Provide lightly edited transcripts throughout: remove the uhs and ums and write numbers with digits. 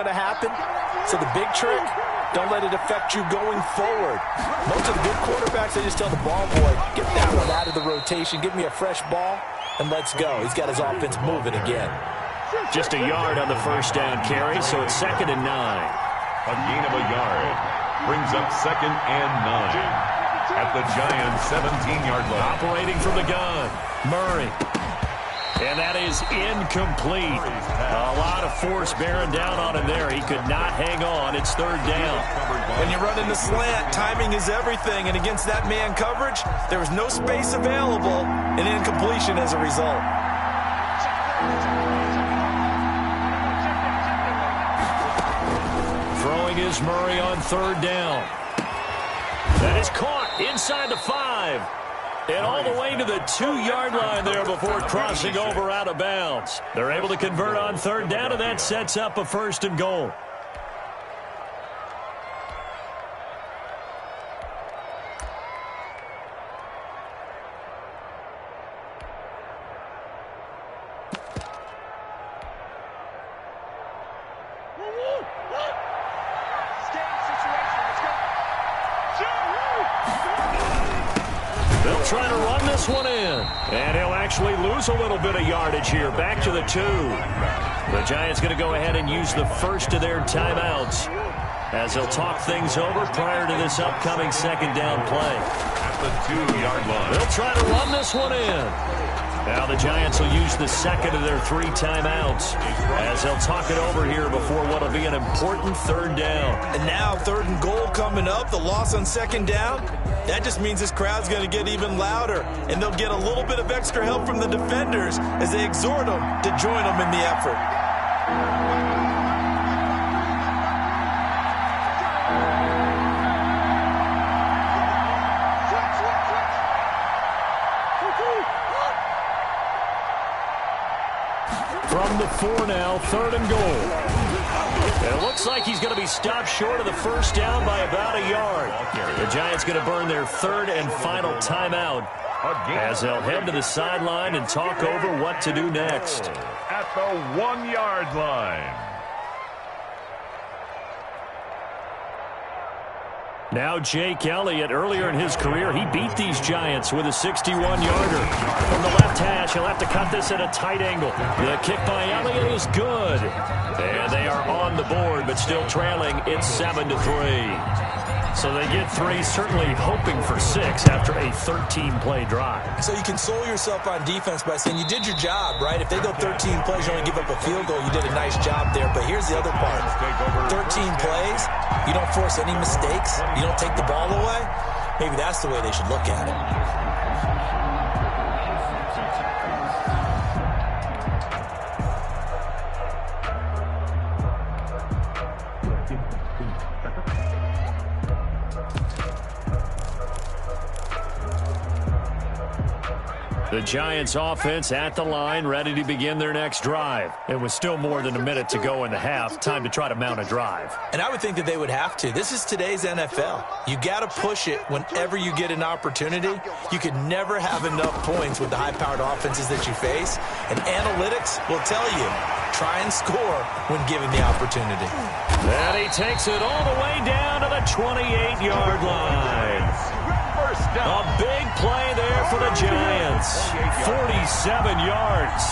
going to happen. So the big trick, don't let it affect you going forward. Most of the good quarterbacks, they just tell the ball boy, get that one out of the rotation, give me a fresh ball, and let's go. He's got his offense moving again. Just a yard on the first down carry, so it's 2nd and 9. A gain of a yard brings up 2nd and 9 at the Giants' 17-yard line. Operating from the gun, Murray. And that is incomplete. A lot of force bearing down on him there. He could not hang on. It's 3rd down. When you're running the slant, timing is everything. And against that man coverage, there was no space available, and incompletion as a result. Throwing is Murray on 3rd down. That is caught inside the 5. And all the way to the 2-yard line there before crossing over out of bounds. They're able to convert on 3rd down, and that sets up a 1st and goal. Trying to run this one in. And he'll actually lose a little bit of yardage here. Back to the 2. The Giants going to go ahead and use the first of their timeouts as they'll talk things over prior to this upcoming 2nd down play. At the 2-yard line. They'll try to run this one in. Now the Giants will use the 2nd of their 3 timeouts as they'll talk it over here before what will be an important 3rd down. And now 3rd and goal coming up. The loss on 2nd down. That just means this crowd's going to get even louder, and they'll get a little bit of extra help from the defenders as they exhort them to join them in the effort. From the 4 now, 3rd and goal. It looks like he's going to be stopped short of the 1st down by about a yard. The Giants going to burn their 3rd and final timeout as they'll head to the sideline and talk over what to do next. At the 1-yard line. Now Jake Elliott, earlier in his career, he beat these Giants with a 61-yarder. From the left hash, he'll have to cut this at a tight angle. The kick by Elliott is good. And they are on the board, but still trailing. It's 7-3. So they get 3, certainly hoping for 6 after a 13-play drive. So you console yourself on defense by saying you did your job, right? If they go 13 plays, you only give up a field goal, you did a nice job there. But here's the other part. 13 plays, you don't force any mistakes, you don't take the ball away. Maybe that's the way they should look at it. The Giants offense at the line, ready to begin their next drive. It was still more than a minute to go in the half. Time to try to mount a drive. And I would think that they would have to. This is today's NFL. You got to push it whenever you get an opportunity. You could never have enough points with the high-powered offenses that you face. And analytics will tell you, try and score when given the opportunity. And he takes it all the way down to the 28-yard line. A big play there for the Giants. 47 yards.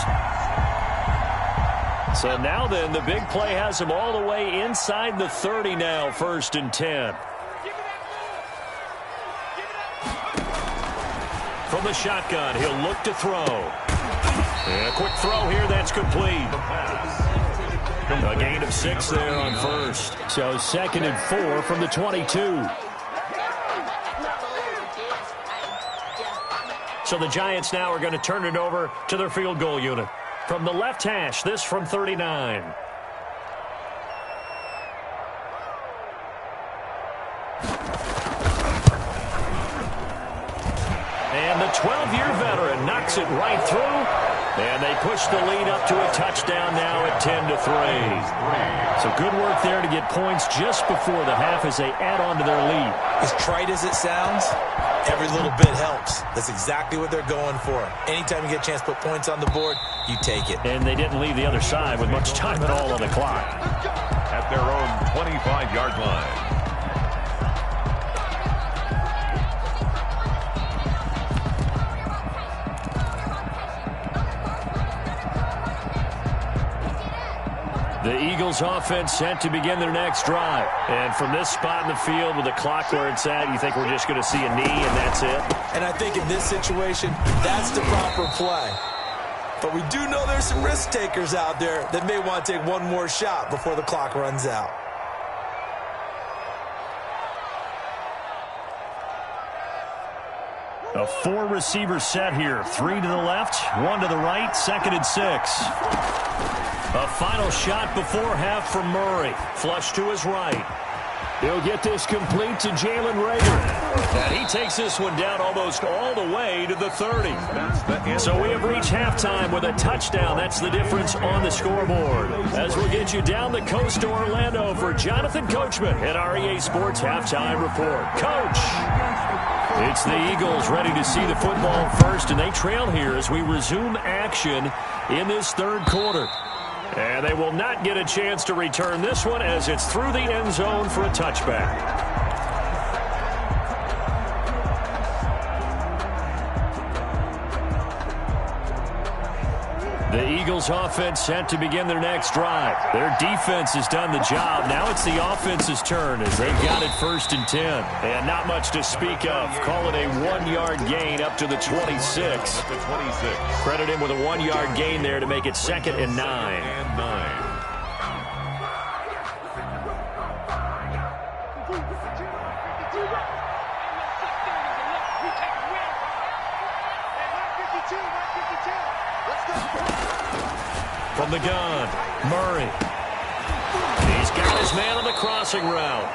So now then, the big play has him all the way inside the 30 now, 1st and 10. From the shotgun, he'll look to throw. And a quick throw here, that's complete. A gain of 6 there on 1st. So 2nd and 4 from the 22. So the Giants now are going to turn it over to their field goal unit. From the left hash, this from 39. And the 12-year veteran knocks it right through. And they push the lead up to a touchdown now at 10-3. So good work there to get points just before the half as they add on to their lead. As trite as it sounds, every little bit helps. That's exactly what they're going for. Anytime you get a chance to put points on the board, you take it. And they didn't leave the other side with much time at all on the clock. At 25-yard line. The Eagles offense set to begin their next drive. And from this spot in the field with the clock where it's at, you think we're just going to see a knee and that's it? And I think in this situation, that's the proper play. But we do know there's some risk takers out there that may want to take one more shot before the clock runs out. A four-receiver set here. 3 to the left, 1 to the right, 2nd and 6. A final shot before half from Murray. Flush to his right. He'll get this complete to Jalen Reagor. And he takes this one down almost all the way to the 30. So we have reached halftime with a touchdown. That's the difference on the scoreboard. As we'll get you down the coast to Orlando for Jonathan Coachman at our EA Sports Halftime Report. Coach! It's the Eagles ready to see the football first, and they trail here as we resume action in this third quarter. And they will not get a chance to return this one as it's through the end zone for a touchback. The Eagles offense set to begin their next drive. Their defense has done the job. Now it's the offense's turn as they've got it 1st and 10. And not much to speak of. Call it a 1-yard gain up to the 26. Credit him with a 1-yard gain there to make it 2nd and 9. From the gun, Murray. He's got his man on the crossing route.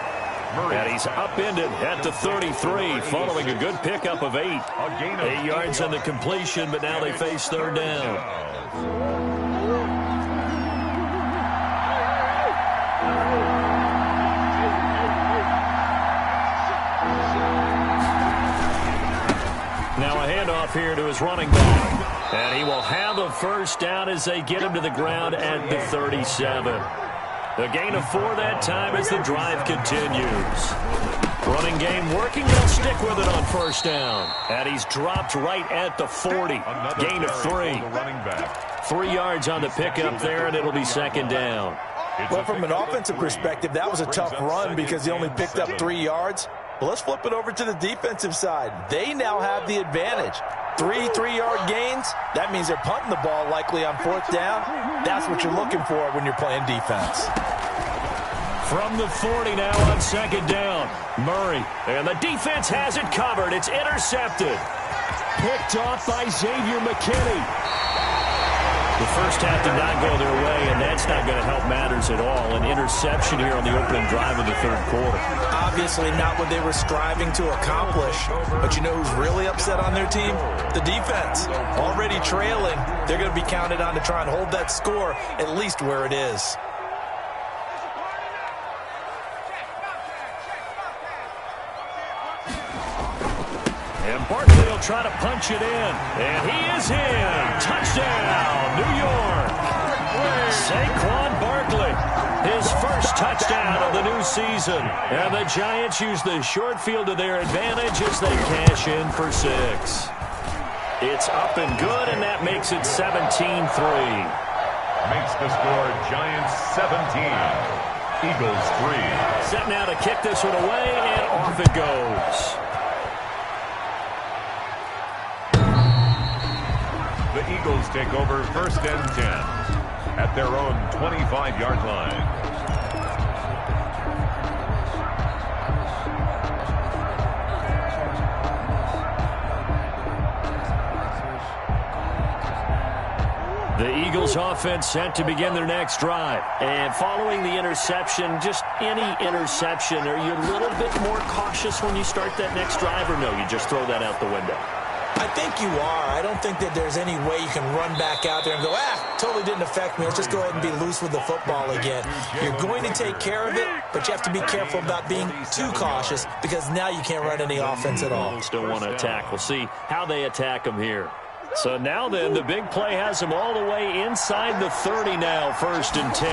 And he's upended at the 33 following a good pickup of 8. 8 yards on the completion, but now they face 3rd down. Now a handoff here to his running back. And he will have a 1st down as they get him to the ground at the 37. A gain of 4 that time as the drive continues. Running game working. They'll stick with it on 1st down. And he's dropped right at the 40. Gain of 3. 3 yards on the pickup there, and it'll be 2nd down. Well, from an offensive perspective, that was a tough run because he only picked up 3 yards. Well, let's flip it over to the defensive side. They now have the advantage. 3 3-yard gains, that means they're punting the ball likely on 4th down. That's what you're looking for when you're playing defense. From the 40 now on 2nd down. Murray, and the defense has it covered. It's intercepted. Picked off by Xavier McKinney. The first half did not go their way, and that's not going to help matters at all. An interception here on the opening drive of the 3rd quarter. Obviously not what they were striving to accomplish. But you know who's really upset on their team? The defense. Already trailing. They're going to be counted on to try and hold that score at least where it is. And Barkley will try to punch it in. And he is in. Touchdown, New York. Saquon Barkley, his 1st touchdown of the new season. And the Giants use the short field to their advantage as they cash in for 6. It's up and good, and that makes it 17-3. Makes the score Giants 17, Eagles 3. Set now to kick this one away, and off it goes. The Eagles take over 1st and 10 at their own 25-yard line. The Eagles offense set to begin their next drive. And following the interception, just any interception, are you a little bit more cautious when you start that next drive, or no, you just throw that out the window? I think you are. I don't think that there's any way you can run back out there and go, totally didn't affect me. Let's just go ahead and be loose with the football again. You're going to take care of it, but you have to be careful about being too cautious because now you can't run any offense at all. Still want to attack. We'll see how they attack them here. So now then, the big play has them all the way inside the 30 now, 1st and 10.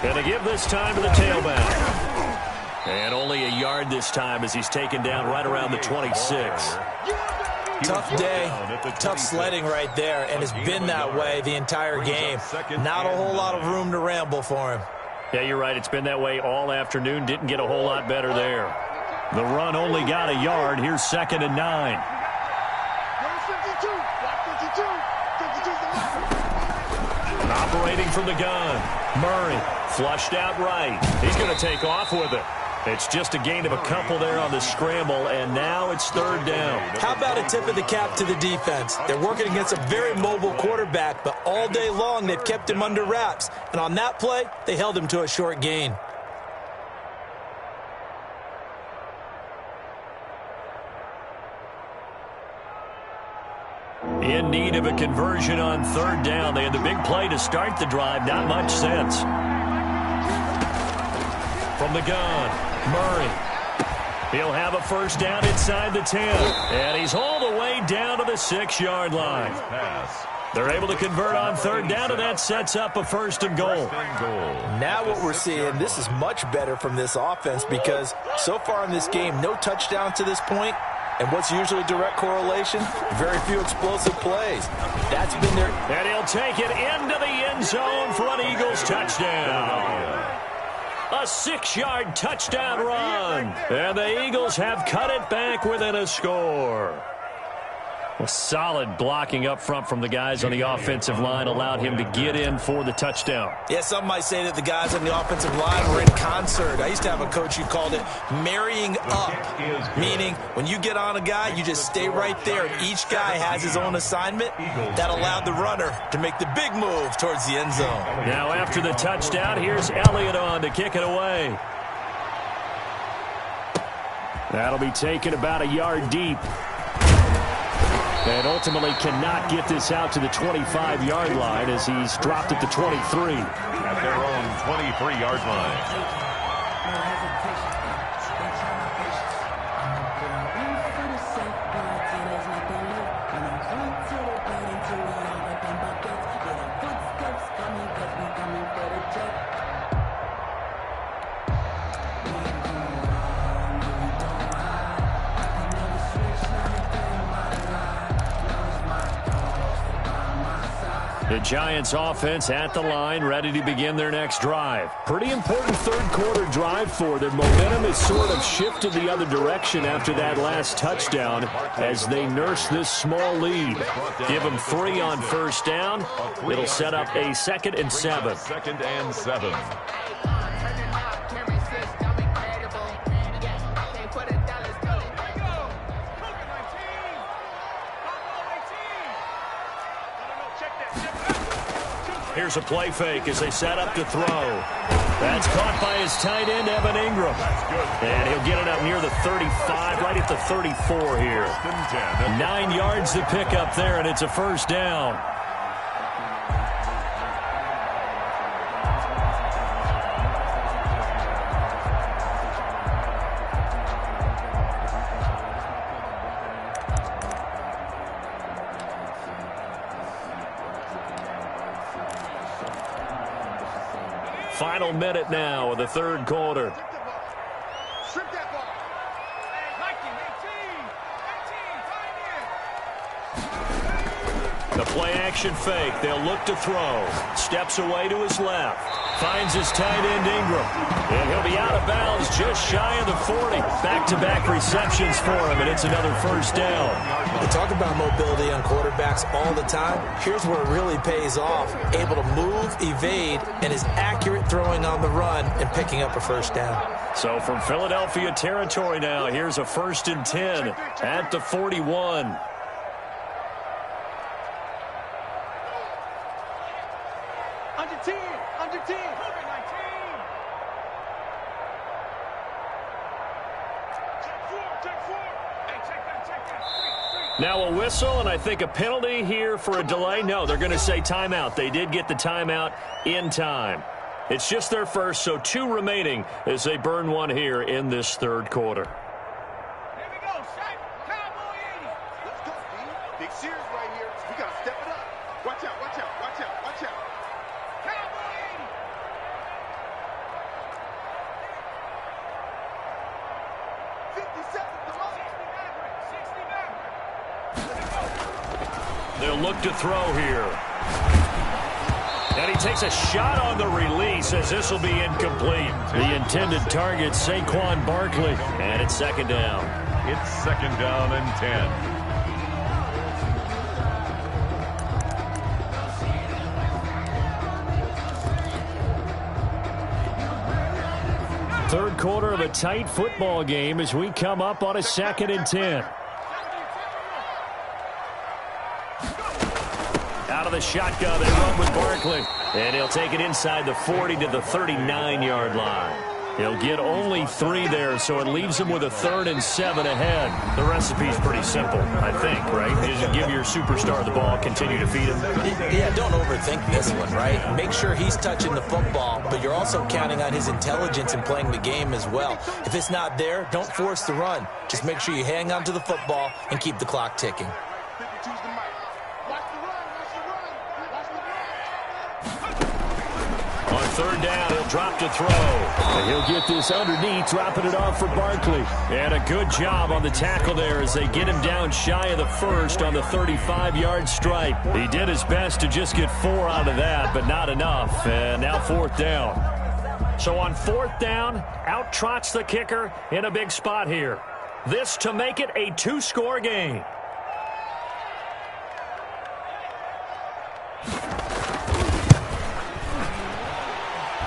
And to give this time to the tailback. And only a yard this time as he's taken down right around the 26. Tough day, tough sledding right there, and it's been that way the entire game. Not a whole lot of room to ramble for him. Yeah, you're right. It's been that way all afternoon. Didn't get a whole lot better there. The run only got a yard. Here's 2nd and 9. Operating from the gun. Murray flushed out right. He's going to take off with it. It's just a gain of a couple there on the scramble, and now it's 3rd down. How about a tip of the cap to the defense? They're working against a very mobile quarterback, but all day long they've kept him under wraps. And on that play, they held him to a short gain. In need of a conversion on 3rd down. They had the big play to start the drive. Not much sense. From the gun. Murray. He'll have a 1st down inside the 10. And he's all the way down to the 6-yard line. They're able to convert on 3rd down, and that sets up a 1st and goal. Now what we're seeing, this is much better from this offense because so far in this game, no touchdown to this point. And what's usually a direct correlation? Very few explosive plays. That's been their... And he'll take it into the end zone for an Eagles touchdown. A 6-yard touchdown run. And the Eagles have cut it back within a score. Well, solid blocking up front from the guys on the offensive line allowed him to get in for the touchdown. Yeah, some might say that the guys on the offensive line were in concert. I used to have a coach who called it marrying up, meaning when you get on a guy, you just stay right there. Each guy has his own assignment. That allowed the runner to make the big move towards the end zone. Now after the touchdown, here's Elliott on to kick it away. That'll be taken about a yard deep. And ultimately cannot get this out to the 25-yard line as he's dropped at the 23. At their own 23-yard line. The Giants offense at the line, ready to begin their next drive. Pretty important 3rd quarter drive for them. Momentum has sort of shifted the other direction after that last touchdown as they nurse this small lead. Give them 3 on 1st down. It'll set up a 2nd and 7. 2nd and 7. Here's a play fake as they set up to throw. That's caught by his tight end, Evan Ingram. And he'll get it up near the 35, right at the 34 here. 9 yards to pick up there, and it's a 1st down. Final minute now of the 3rd quarter. The play action fake. They'll look to throw. Steps away to his left. Finds his tight end Ingram. And he'll be out of bounds just shy of the 40. Back-to-back receptions for him, and it's another 1st down. We talk about mobility on quarterbacks all the time. Here's where it really pays off. Able to move, evade, and is accurate throwing on the run and picking up a 1st down. So from Philadelphia territory now, here's a 1st and 10 at the 41. Now a whistle, and I think a penalty here for a delay. No, they're going to say timeout. They did get the timeout in time. It's just their first, so 2 remaining as they burn 1 here in this 3rd quarter. Here we go, Shaq. Cowboy 80. Let's go, Steve. Big series right here. We got to step it up. Watch out, watch out, watch out, watch out. Cowboy 80. They'll look to throw here. And he takes a shot on the release as this will be incomplete. The intended target, Saquon Barkley. And it's second down. It's second down and 10. Third quarter of a tight football game as we come up on a second and 10. Out of the shotgun, they run with Barkley. And he'll take it inside the 40 to the 39-yard line. He'll get only 3 there, so it leaves him with a 3rd and 7 ahead. The recipe's pretty simple, I think, right? Just give your superstar the ball, continue to feed him. Yeah, don't overthink this one, right? Make sure he's touching the football, but you're also counting on his intelligence in playing the game as well. If it's not there, don't force the run. Just make sure you hang on to the football and keep the clock ticking. On third down, he'll drop to throw. And he'll get this underneath, dropping it off for Barkley. And a good job on the tackle there as they get him down shy of the first on the 35-yard stripe. He did his best to just get 4 out of that, but not enough. And now fourth down. So on fourth down, out trots the kicker in a big spot here. This to make it a 2-score game.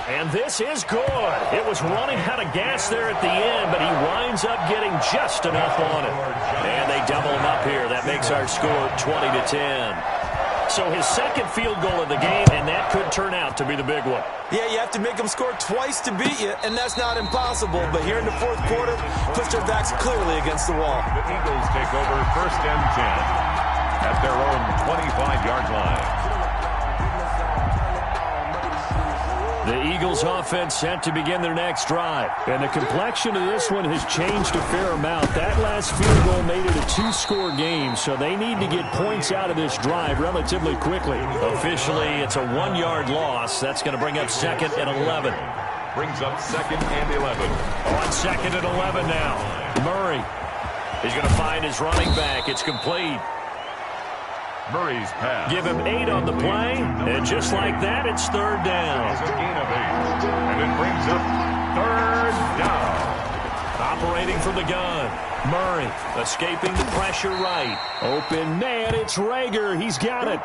And this is good. It was running out of gas there at the end, but he winds up getting just enough on it. And they double him up here. That makes our score 20-10. So his second field goal of the game, and that could turn out to be the big one. Yeah, you have to make them score twice to beat you, and that's not impossible. But here in the fourth quarter, push their backs clearly against the wall. The Eagles take over first and 10 at their own 25-yard line. The Eagles offense set to begin their next drive. And the complexion of this one has changed a fair amount. That last field goal made it a 2-score game, so they need to get points out of this drive relatively quickly. Officially, it's a 1-yard loss. That's going to bring up second and 11. Brings up second and 11. On second and 11 now. Murray. He's going to find his running back. It's complete. Murray's pass. Give him 8 on the play, and just like that, it's third down. It's a gain of 8, and it brings up third down. Operating from the gun. Murray escaping the pressure right. Open man, it's Rager. He's got it.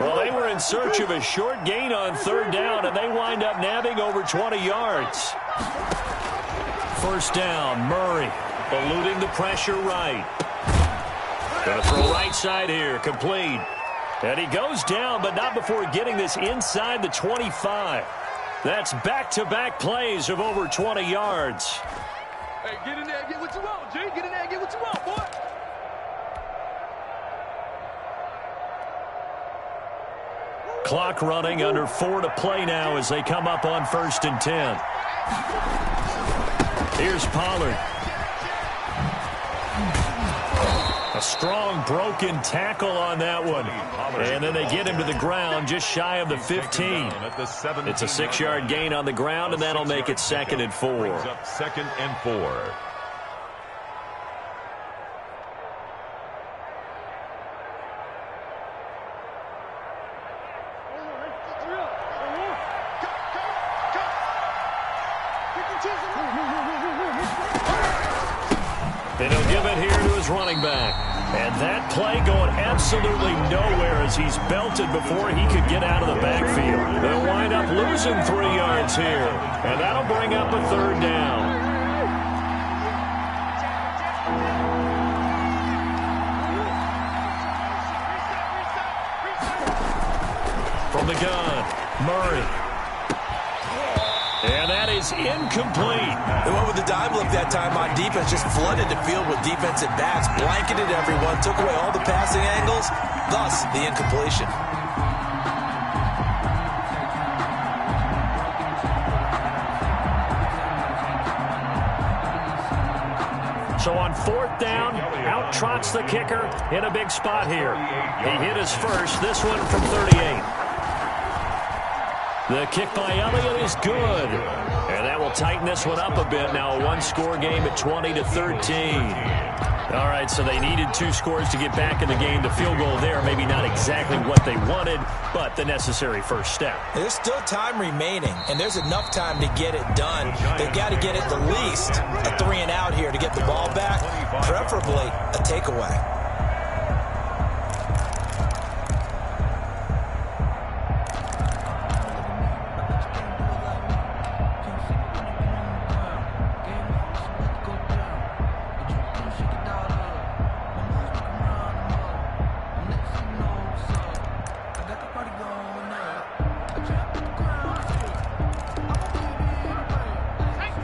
Well, they were in search of a short gain on third down, and they wind up nabbing over 20 yards. First down, Murray eluding the pressure right. Going to throw right side here, complete. And he goes down, but not before getting this inside the 25. That's back-to-back plays of over 20 yards. Hey, get in there and get what you want, G. Get in there and get what you want, boy. Clock running, under 4 to play now as they come up on first and 10. Here's Pollard. A strong broken tackle on that one. And then they get him to the ground just shy of the 15. It's a 6-yard gain on the ground, and that'll make it second and 4. Second and 4. And he'll give it here to his running back. And that play going absolutely nowhere as he's belted before he could get out of the backfield. They'll wind up losing 3 yards here. And that'll bring up a third down. From the gun, Murray. And that is incomplete. They went with the dime look that time on defense, just flooded the field with defensive backs, blanketed everyone, took away all the passing angles, thus the incompletion. So on fourth down, out trots the kicker in a big spot here. He hit his first, this one from 38. The kick by Elliott is good. And that will They'll tighten this one up a bit. Now a one-score game at 20-13. All right, so they needed 2 scores to get back in the game. The field goal there, maybe not exactly what they wanted, but the necessary first step. There's still time remaining, and there's enough time to get it done. They've got to get at the least a 3-and-out here to get the ball back, preferably a takeaway.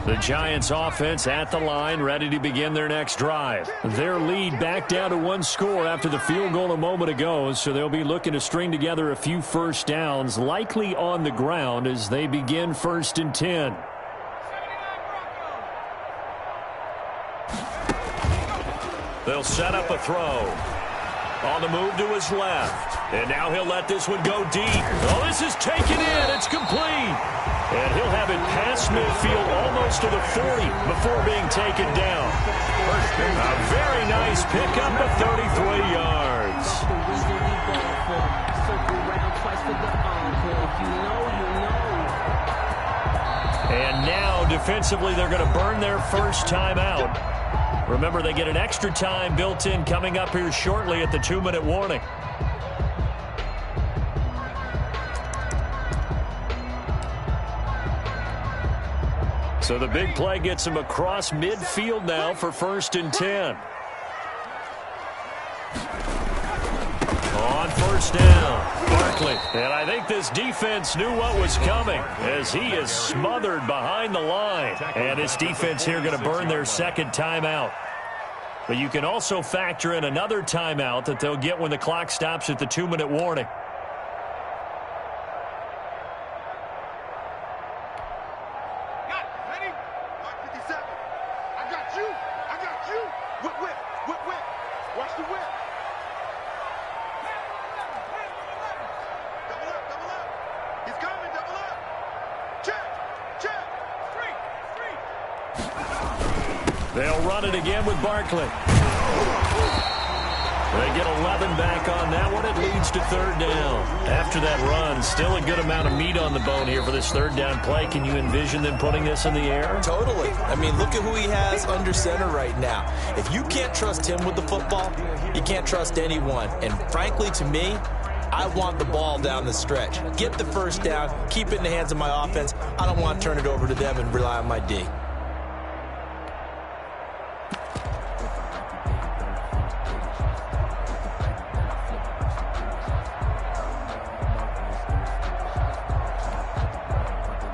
The Giants offense at the line, ready to begin their next drive. Their lead back down to 1 score after the field goal a moment ago, so they'll be looking to string together a few first downs, likely on the ground as they begin 1st and 10. They'll set up a throw. On the move to his left. And now he'll let this one go deep. Oh, this is taken in. It's complete. And he'll have it past midfield almost to the 40 before being taken down. A very nice pickup of 33 yards. And now defensively they're going to burn their first time out. Remember, they get an extra time built in coming up here shortly at the 2-minute warning. So the big play gets him across midfield now for 1st and 10. On 1st down, Barkley. And I think this defense knew what was coming as he is smothered behind the line. And this defense here going to burn their 2nd timeout. But you can also factor in another timeout that they'll get when the clock stops at the 2-minute warning. Ready? Mark 57. I got you. I got you. Whip, whip, whip, whip. Watch the whip. Double up, double up. He's coming, double up. Check, check. Free. They'll run it again with Barkley. They get 11 back on that one. It leads to 3rd down. After that run, still a good amount of meat on the bone here for this 3rd down play. Can you envision them putting this in the air? Totally. I mean, look at who he has under center right now. If you can't trust him with the football, you can't trust anyone. And frankly, to me, I want the ball down the stretch. Get the first down, keep it in the hands of my offense. I don't want to turn it over to them and rely on my D.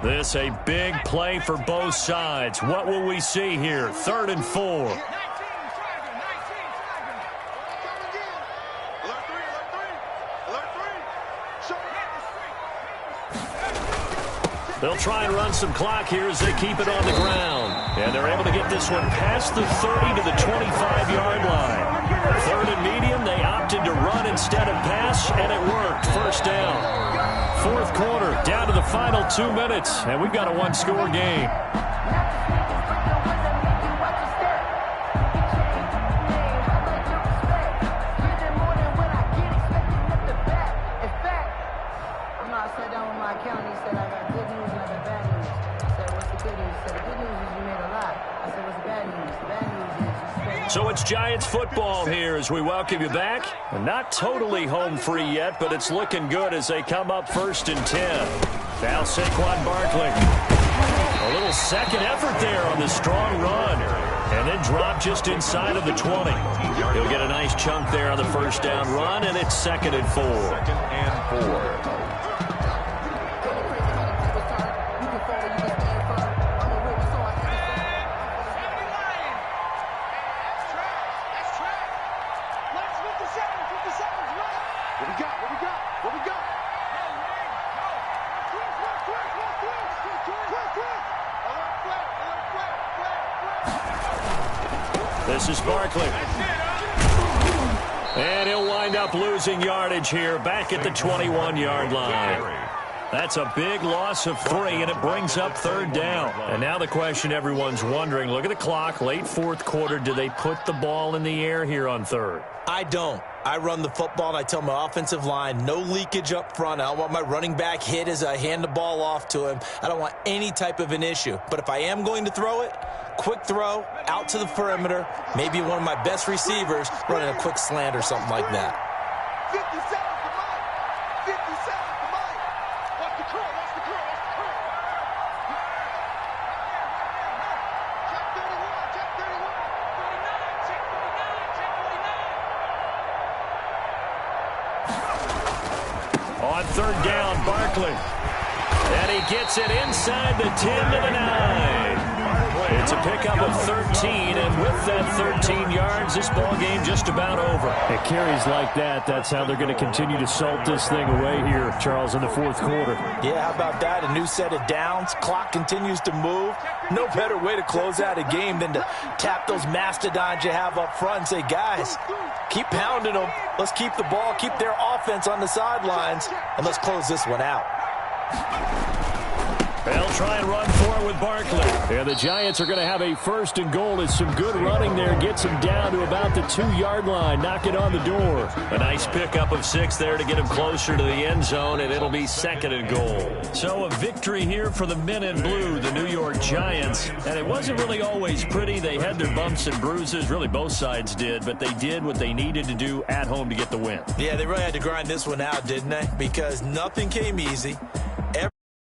This a big play for both sides. What will we see here? 3rd and 4. They'll try and run some clock here as they keep it on the ground. And they're able to get this one past the 30 to the 25-yard line. 3rd and medium, they opted to run instead of pass, and it worked. 1st down. 4th quarter, down to the final 2 minutes, and we've got a 1-score game. So it's Giants football here as we welcome you back. Not totally home free yet, but it's looking good as they come up 1st and 10. Now Saquon Barkley. A little second effort there on the strong run. And then drop just inside of the 20. He'll get a nice chunk there on the 1st down run, and it's 2nd and 4. 2nd and 4. This is Barkley. And he'll wind up losing yardage here back at the 21-yard line. That's a big loss of 3, and it brings up 3rd down. And now the question everyone's wondering, look at the clock, late 4th quarter, do they put the ball in the air here on 3rd? I don't. I run the football, and I tell my offensive line, no leakage up front. I don't want my running back hit as I hand the ball off to him. I don't want any type of an issue. But if I am going to throw it, quick throw, out to the perimeter, maybe one of my best receivers running a quick slant or something like that. 50 seconds to Mike. 50 seconds to Mike. Watch the curl, watch the curl, watch the curl. Check 31, check 31. 49, check 49, check 49. On 3rd down, Barkley. And he gets it inside the 10 to the 9. It's a pickup of 13, and with that 13 yards, this ball game just about over. It carries like that. That's how they're going to continue to salt this thing away here, Charles, in the 4th quarter. Yeah, how about that? A new set of downs. Clock continues to move. No better way to close out a game than to tap those mastodons you have up front and say, guys, keep pounding them. Let's keep the ball, keep their offense on the sidelines, and let's close this one out. They'll try and run for it with Barkley. And the Giants are going to have a 1st and goal. It's some good running there. Gets him down to about the 2-yard line. Knock it on the door. A nice pickup of 6 there to get him closer to the end zone, and it'll be 2nd and goal. So a victory here for the men in blue, the New York Giants. And it wasn't really always pretty. They had their bumps and bruises. Really, both sides did. But they did what they needed to do at home to get the win. Yeah, they really had to grind this one out, didn't they? Because nothing came easy.